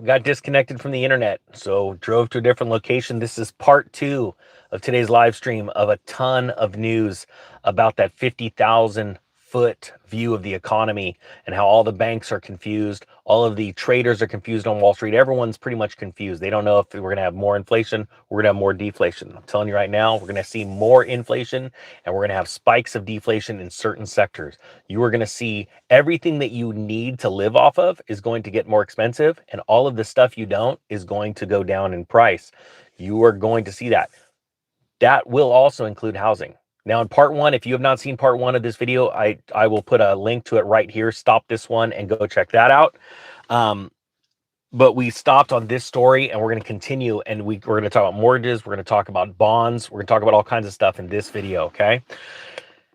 got disconnected from the internet, so drove to a different location. This is part 2 of today's live stream of a ton of news about that 50,000 foot view of the economy and how all the banks are confused. All of the traders are confused on Wall Street. Everyone's pretty much confused. They don't know if we're going to have more inflation, we're going to have more deflation. I'm telling you right now, we're going to see more inflation and we're going to have spikes of deflation in certain sectors. You are going to see everything that you need to live off of is going to get more expensive, and all of the stuff you don't is going to go down in price. You are going to see that. That will also include housing. Now in part 1, if you have not seen part 1 of this video, I will put a link to it right here. Stop this one and go check that out. But we stopped on this story and we're going to continue, and we're going to talk about mortgages. We're going to talk about bonds. We're going to talk about all kinds of stuff in this video, okay?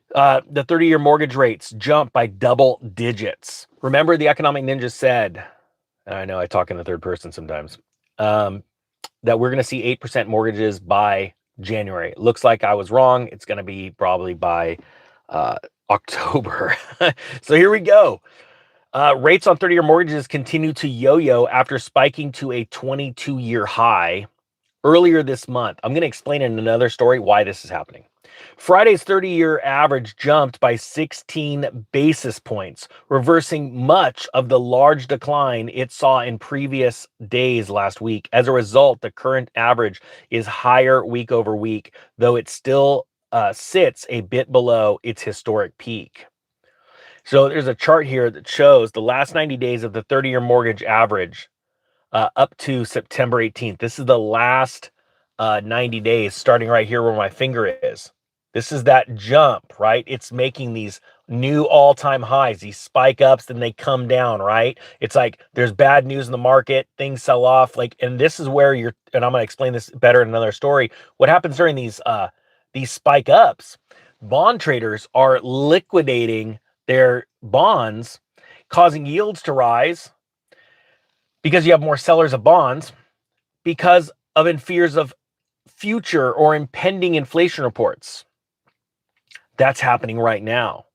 The 30-year mortgage rates jumped by double digits. Remember, the Economic Ninja said, and I know I talk in the third person sometimes, that we're going to see 8% mortgages by January. It looks like I was wrong. It's going to be probably by October. So here we go. Rates on 30-year mortgages continue to yo-yo after spiking to a 22-year high earlier this month. I'm going to explain in another story why this is happening. Friday's 30-year average jumped by 16 basis points, reversing much of the large decline it saw in previous days last week. As a result, the current average is higher week over week, though it still sits a bit below its historic peak. So there's a chart here that shows the last 90 days of the 30-year mortgage average up to September 18th. This is the last 90 days, starting right here where my finger is. This is that jump, right? It's making these new all-time highs, these spike ups, then they come down, right? It's like there's bad news in the market, things sell off, and this is where and I'm going to explain this better in another story. What happens during these spike ups? Bond traders are liquidating their bonds, causing yields to rise because you have more sellers of bonds because of fears of future or impending inflation reports. That's happening right now.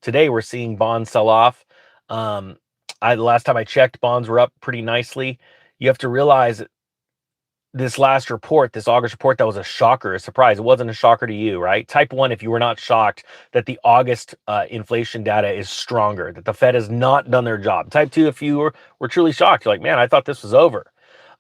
Today, we're seeing bonds sell off. The last time I checked, bonds were up pretty nicely. You have to realize that this last report, this August report, that was a shocker, a surprise. It wasn't a shocker to you, right? Type 1, if you were not shocked that the August inflation data is stronger, that the Fed has not done their job. Type 2, if you were truly shocked, you're like, man, I thought this was over.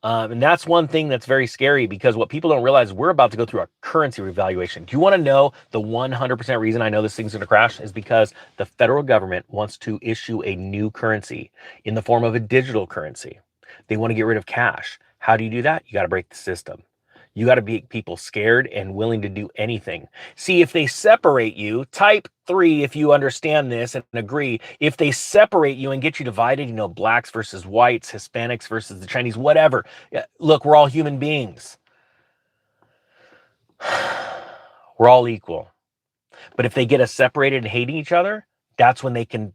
And that's one thing that's very scary, because what people don't realize, we're about to go through a currency revaluation. Do you want to know the 100% reason I know this thing's going to crash? Is because the federal government wants to issue a new currency in the form of a digital currency. They want to get rid of cash. How do you do that? You got to break the system. You got to make people scared and willing to do anything. See, if they separate you, type 3 if you understand this and agree. If they separate you and get you divided, blacks versus whites, Hispanics versus the Chinese, whatever. Look, we're all human beings. We're all equal. But if they get us separated and hating each other, that's when they can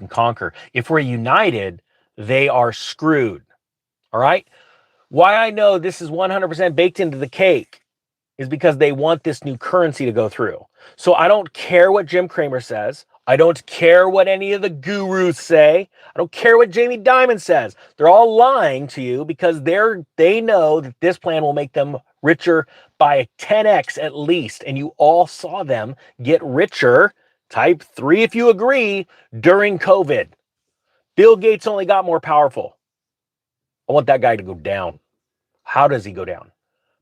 conquer. If we're united, they are screwed. All right? Why I know this is 100% baked into the cake is because they want this new currency to go through. So I don't care what Jim Cramer says. I don't care what any of the gurus say. I don't care what Jamie Dimon says. They're all lying to you because they know that this plan will make them richer by a 10x at least. And you all saw them get richer, type 3 if you agree, during COVID. Bill Gates only got more powerful. I want that guy to go down. How does he go down?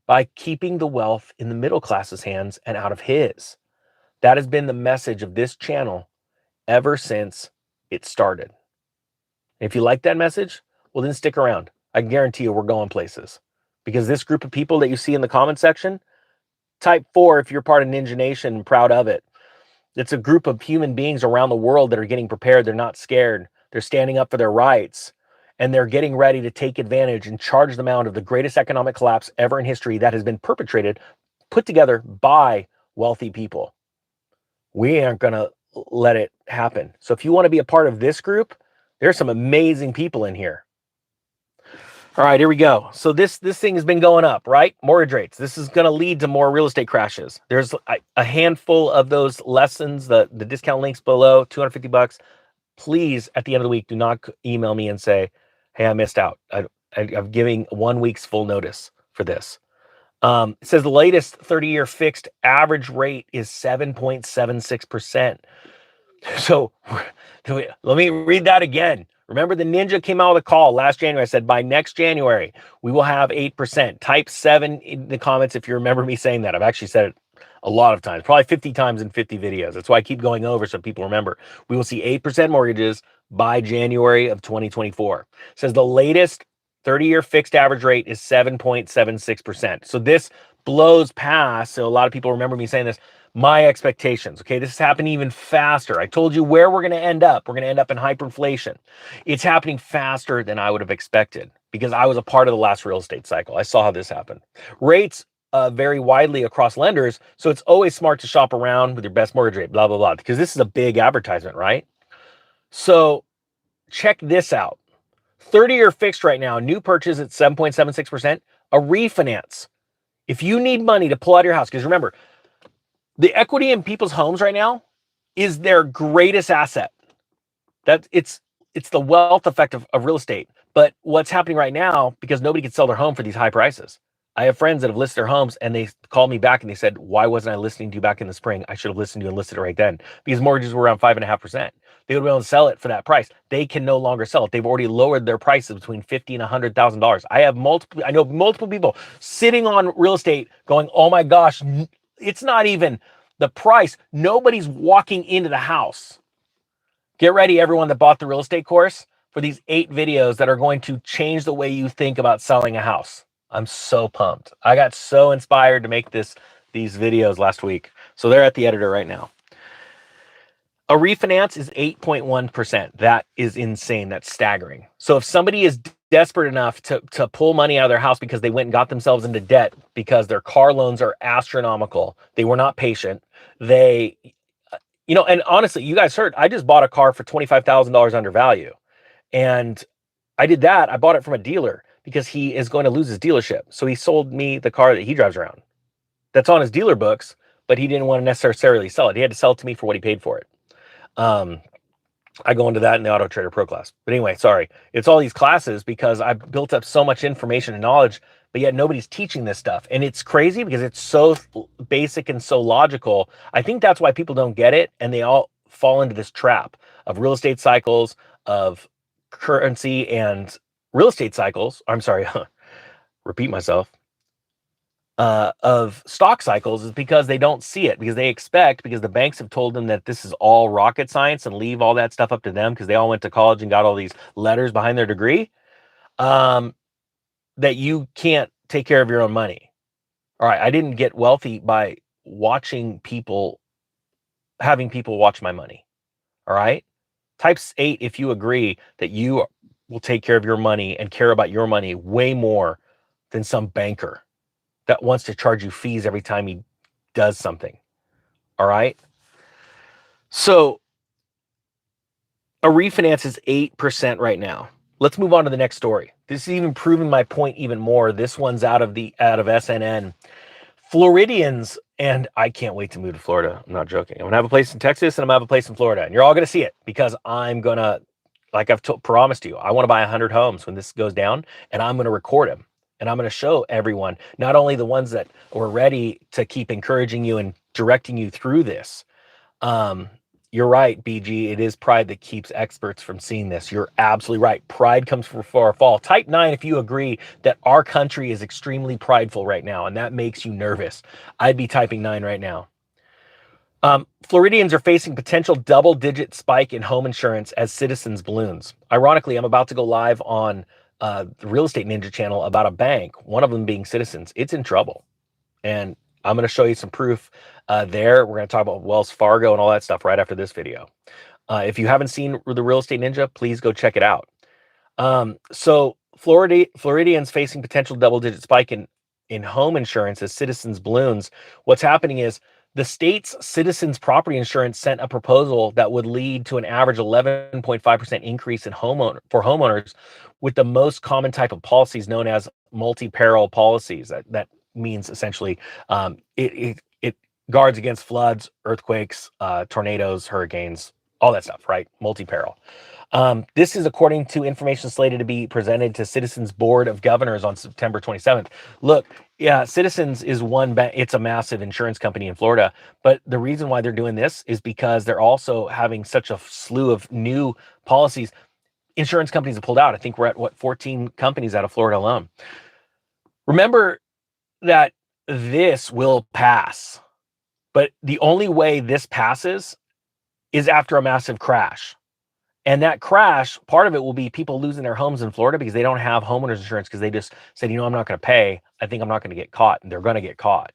By keeping the wealth in the middle class's hands and out of his. That has been the message of this channel ever since it started. If you like that message, well, then stick around. I guarantee you we're going places. Because this group of people that you see in the comment section, type 4 if you're part of Ninja Nation and proud of it. It's a group of human beings around the world that are getting prepared. They're not scared. They're standing up for their rights. And they're getting ready to take advantage and charge them out of the greatest economic collapse ever in history that has been put together by wealthy people. We aren't going to let it happen. So if you want to be a part of this group, there's some amazing people in here. All right, here we go. So this thing has been going up, right? Mortgage rates. This is going to lead to more real estate crashes. There's a handful of those lessons, the discount links below, $250. Please, at the end of the week, do not email me and say, Hey, I missed out. I'm giving 1 week's full notice for this. It says the latest 30-year fixed average rate is 7.76%. So let me read that again. Remember, the Ninja came out with a call last January. I said by next January, we will have 8%. Type 7 in the comments if you remember me saying that. I've actually said it a lot of times, probably 50 times in 50 videos. That's why I keep going over so people remember. We will see 8% mortgages by January of 2024. It says the latest 30-year fixed average rate is 7.76%. So this blows past. So a lot of people remember me saying this, my expectations. Okay, this is happening even faster. I told you where we're going to end up. We're going to end up in hyperinflation. It's happening faster than I would have expected because I was a part of the last real estate cycle. I saw how this happened. Rates vary widely across lenders, so it's always smart to shop around with your best mortgage rate, blah, blah, blah, because this is a big advertisement, right? So check this out. 30-year fixed right now, new purchase at 7.76%, a refinance. If you need money to pull out of your house, because remember, the equity in people's homes right now is their greatest asset. That it's the wealth effect of real estate. But what's happening right now, because nobody can sell their home for these high prices. I have friends that have listed their homes and they called me back and they said, why wasn't I listening to you back in the spring? I should have listened to you and listed it right then, because mortgages were around 5.5%. They would be able to sell it for that price. They can no longer sell it. They've already lowered their prices between $50,000 and $100,000. I know multiple people sitting on real estate going, oh my gosh, it's not even the price. Nobody's walking into the house. Get ready, everyone that bought the real estate course, for these 8 videos that are going to change the way you think about selling a house. I'm so pumped. I got so inspired to make these videos last week. So they're at the editor right now. A refinance is 8.1%. That is insane. That's staggering. So if somebody is desperate enough to pull money out of their house because they went and got themselves into debt because their car loans are astronomical, they were not patient, they, and honestly, you guys heard, I just bought a car for $25,000 under value. And I did that. I bought it from a dealer because he is going to lose his dealership. So he sold me the car that he drives around. That's on his dealer books, but he didn't want to necessarily sell it. He had to sell it to me for what he paid for it. I go into that in the Auto Trader Pro class. But anyway, sorry. It's all these classes because I've built up so much information and knowledge, but yet nobody's teaching this stuff. And it's crazy because it's so basic and so logical. I think that's why people don't get it. And they all fall into this trap of real estate cycles, of currency and real estate cycles. I'm sorry, repeat myself. Of stock cycles is because they don't see it, because they expect, because the banks have told them that this is all rocket science and leave all that stuff up to them because they all went to college and got all these letters behind their degree, that you can't take care of your own money. All right, I didn't get wealthy by having people watch my money. All right, type 8 if you agree that you will take care of your money and care about your money way more than some banker that wants to charge you fees every time he does something. All right. So a refinance is 8% right now. Let's move on to the next story. This is even proving my point even more. This one's out of SNN. Floridians, and I can't wait to move to Florida. I'm not joking. I'm gonna have a place in Texas and I'm gonna have a place in Florida, and you're all gonna see it because I'm gonna, like I've promised you, I want to buy 100 homes when this goes down, and I'm gonna record them. And I'm going to show everyone, not only the ones that were ready to keep encouraging you and directing you through this. You're right, BG. It is pride that keeps experts from seeing this. You're absolutely right. Pride comes before a fall. Type 9 if you agree that our country is extremely prideful right now, and that makes you nervous. I'd be typing 9 right now. Floridians are facing potential double-digit spike in home insurance as Citizens balloons. Ironically, I'm about to go live on the Real Estate Ninja channel about a bank, one of them being Citizens. It's in trouble. And I'm going to show you some proof there. We're going to talk about Wells Fargo and all that stuff right after this video. If you haven't seen the Real Estate Ninja, please go check it out. So Floridians facing potential double-digit spike in home insurance as Citizens balloons. What's happening is the state's Citizens Property Insurance sent a proposal that would lead to an average 11.5% increase in homeowners with the most common type of policies known as multi-peril policies. That means essentially it guards against floods, earthquakes, tornadoes, hurricanes, all that stuff, right? Multi-peril. This is according to information slated to be presented to Citizens Board of Governors on September 27th. Look, yeah, Citizens is one bank. It's a massive insurance company in Florida. But the reason why they're doing this is because they're also having such a slew of new policies. Insurance companies have pulled out. I think we're at 14 companies out of Florida alone. Remember that this will pass, but the only way this passes is after a massive crash. And that crash, part of it will be people losing their homes in Florida because they don't have homeowners insurance because they just said, I'm not going to pay. I think I'm not going to get caught. And they're going to get caught.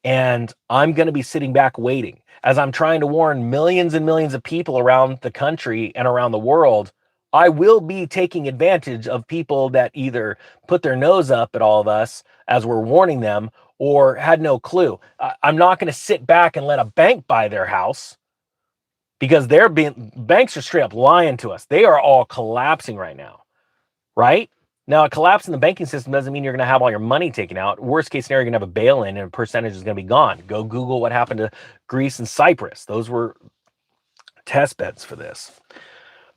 And I'm going to be sitting back waiting as I'm trying to warn millions and millions of people around the country and around the world. I will be taking advantage of people that either put their nose up at all of us as we're warning them or had no clue. I'm not going to sit back and let a bank buy their house because banks are straight up lying to us. They are all collapsing right now, right? Now, a collapse in the banking system doesn't mean you're going to have all your money taken out. Worst case scenario, you're going to have a bail-in and a percentage is going to be gone. Go Google what happened to Greece and Cyprus. Those were test beds for this.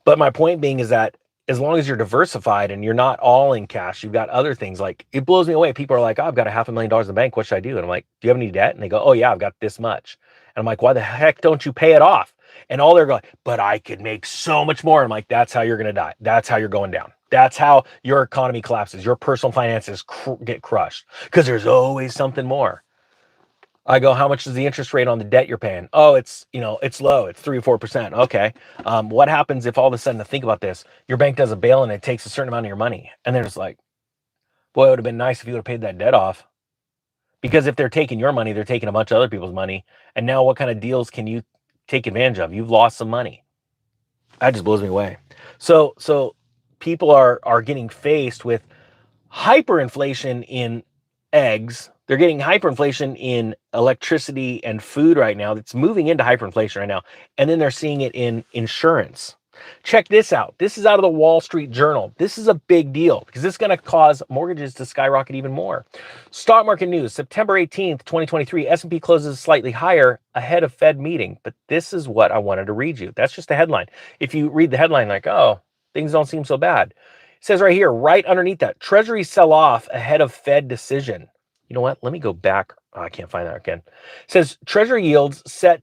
But my point being is that as long as you're diversified and you're not all in cash, you've got other things. Like, it blows me away. People are like, I've got $500,000 in the bank. What should I do? And I'm like, do you have any debt? And they go, oh yeah, I've got this much. And I'm like, why the heck don't you pay it off? And all they're going, but I could make so much more. I'm like, that's how you're going to die. That's how you're going down. That's how your economy collapses. Your personal finances get crushed because there's always something more. I go, how much is the interest rate on the debt you're paying? Oh, it's low. It's 3 or 4%. Okay. What happens if all of a sudden, think about this, your bank does a bail and it takes a certain amount of your money? And they're just like, boy, it would have been nice if you would have paid that debt off. Because if they're taking your money, they're taking a bunch of other people's money. And now what kind of deals can you take advantage of? You've lost some money. That just blows me away. So people are getting faced with hyperinflation in eggs. They're getting hyperinflation in electricity and food right now. That's moving into hyperinflation right now. And then they're seeing it in insurance. Check this out. This is out of the Wall Street Journal. This is a big deal because this is going to cause mortgages to skyrocket even more. Stock market news, September 18th, 2023, S&P closes slightly higher ahead of Fed meeting. But this is what I wanted to read you. That's just the headline. If you read the headline like, oh, things don't seem so bad. It says right here, right underneath that, Treasury sell off ahead of Fed decision. You know what? Let me go back. Oh, I can't find that again. It says Treasury yields set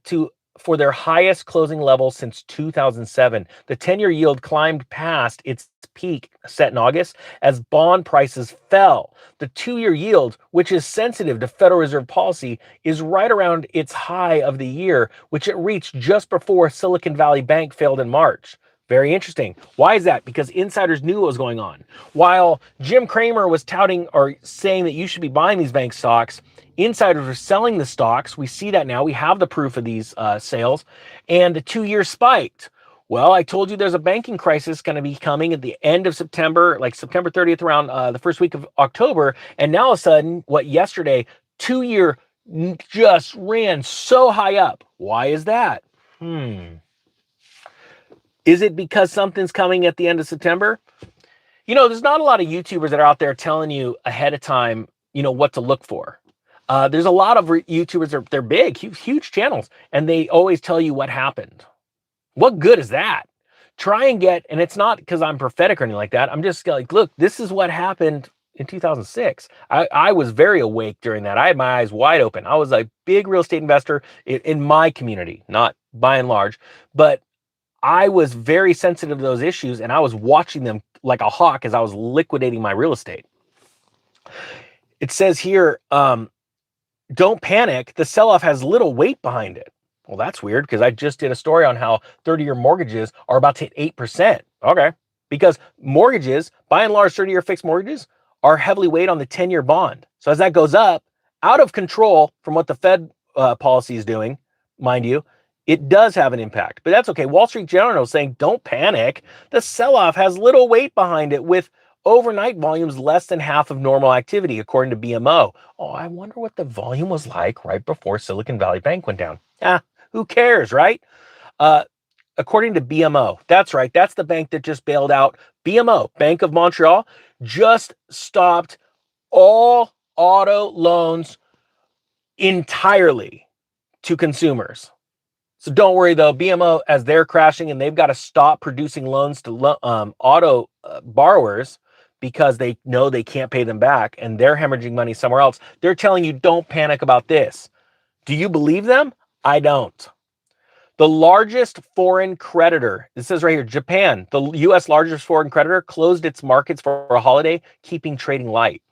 for their highest closing level since 2007. The 10-year yield climbed past its peak set in August as bond prices fell. The 2-year yield, which is sensitive to Federal Reserve policy, is right around its high of the year, which it reached just before Silicon Valley Bank failed in March. Very interesting. Why is that? Because insiders knew what was going on. While Jim Cramer was touting or saying that you should be buying these bank stocks, insiders were selling the stocks. We see that now. We have the proof of these sales. And the 2-year spiked. Well, I told you there's a banking crisis going to be coming at the end of September, like September 30th, around the first week of October. And now all of a sudden, yesterday, 2-year just ran so high up. Why is that? Is it because something's coming at the end of September? There's not a lot of YouTubers that are out there telling you ahead of time, what to look for. There's a lot of YouTubers, they're big, huge channels, and they always tell you what happened. What good is that? Try and and it's not because I'm prophetic or anything like that. I'm just like, look, this is what happened in 2006. I was very awake during that. I had my eyes wide open. I was a big real estate investor in my community, not by and large, but I was very sensitive to those issues, and I was watching them like a hawk as I was liquidating my real estate. It says here, don't panic. The sell-off has little weight behind it. Well, that's weird because I just did a story on how 30-year mortgages are about to hit 8%. Okay. Because mortgages, by and large, 30-year fixed mortgages are heavily weighted on the 10-year bond. So as that goes up, out of control from what the Fed policy is doing, mind you, it does have an impact. But that's okay. Wall Street Journal is saying, don't panic. The sell-off has little weight behind it with overnight volumes less than half of normal activity, according to BMO. Oh, I wonder what the volume was like right before Silicon Valley Bank went down. Who cares, right? According to BMO, that's right. That's the bank that just bailed out. BMO, Bank of Montreal, just stopped all auto loans entirely to consumers. So don't worry though, BMO, as they're crashing and they've got to stop producing loans to auto borrowers because they know they can't pay them back and they're hemorrhaging money somewhere else. They're telling you don't panic about this. Do you believe them? I don't. The largest foreign creditor, it says right here, Japan, the US largest foreign creditor, closed its markets for a holiday, keeping trading light.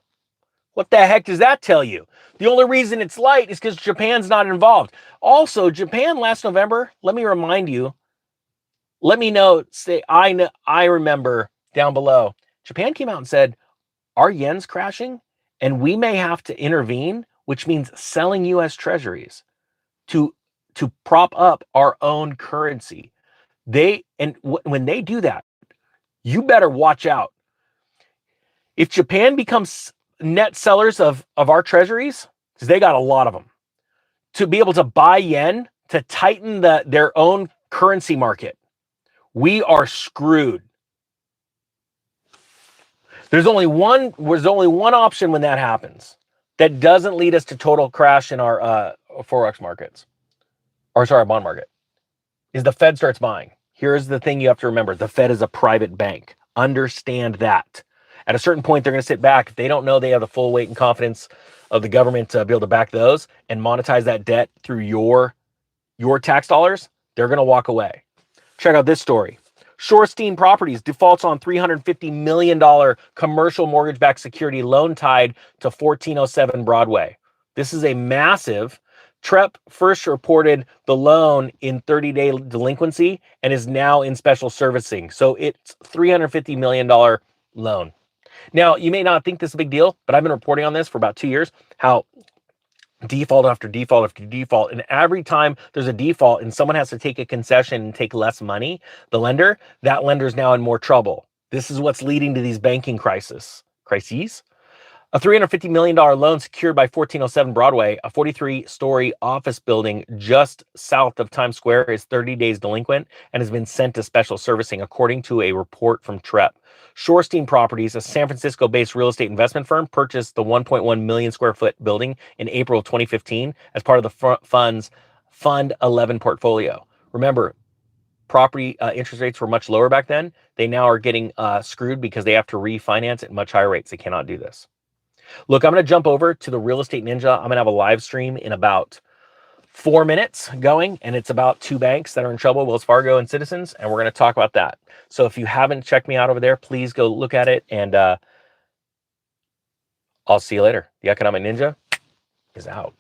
What the heck does that tell you? The only reason it's light is because Japan's not involved. Also, Japan last November, let me remind you, let me know, say, I remember down below, Japan came out and said, our yen's crashing and we may have to intervene, which means selling US treasuries to prop up our own currency. When they do that, you better watch out. If Japan becomes net sellers of our treasuries, because they got a lot of them, to be able to buy yen to tighten their own currency market, we are screwed. There's only one option when that happens that doesn't lead us to total crash in our forex markets, or sorry, bond market, is the Fed starts buying. Here's the thing you have to remember. The Fed is a private bank. Understand that. At a certain point, they're going to sit back. If they don't know they have the full weight and confidence of the government to be able to back those and monetize that debt through your tax dollars, they're going to walk away. Check out this story. Shorestein Properties defaults on $350 million commercial mortgage-backed security loan tied to 1407 Broadway. This is a massive. TREP first reported the loan in 30-day delinquency and is now in special servicing. So it's $350 million loan. Now, you may not think this is a big deal, but I've been reporting on this for about 2 years, how default after default after default, and every time there's a default and someone has to take a concession and take less money, the lender, that lender's now in more trouble. This is what's leading to these banking crises. A $350 million loan secured by 1407 Broadway, a 43-story office building just south of Times Square, is 30 days delinquent and has been sent to special servicing, according to a report from TREP. Shorestein Properties, a San Francisco-based real estate investment firm, purchased the 1.1 million square foot building in April of 2015 as part of the fund's Fund 11 portfolio. Remember, property interest rates were much lower back then. They now are getting screwed because they have to refinance at much higher rates. They cannot do this. Look, I'm going to jump over to the Real Estate Ninja. I'm going to have a live stream in about 4 minutes going, and it's about two banks that are in trouble, Wells Fargo and Citizens, and we're going to talk about that. So if you haven't checked me out over there, please go look at it, and I'll see you later. The Economic Ninja is out.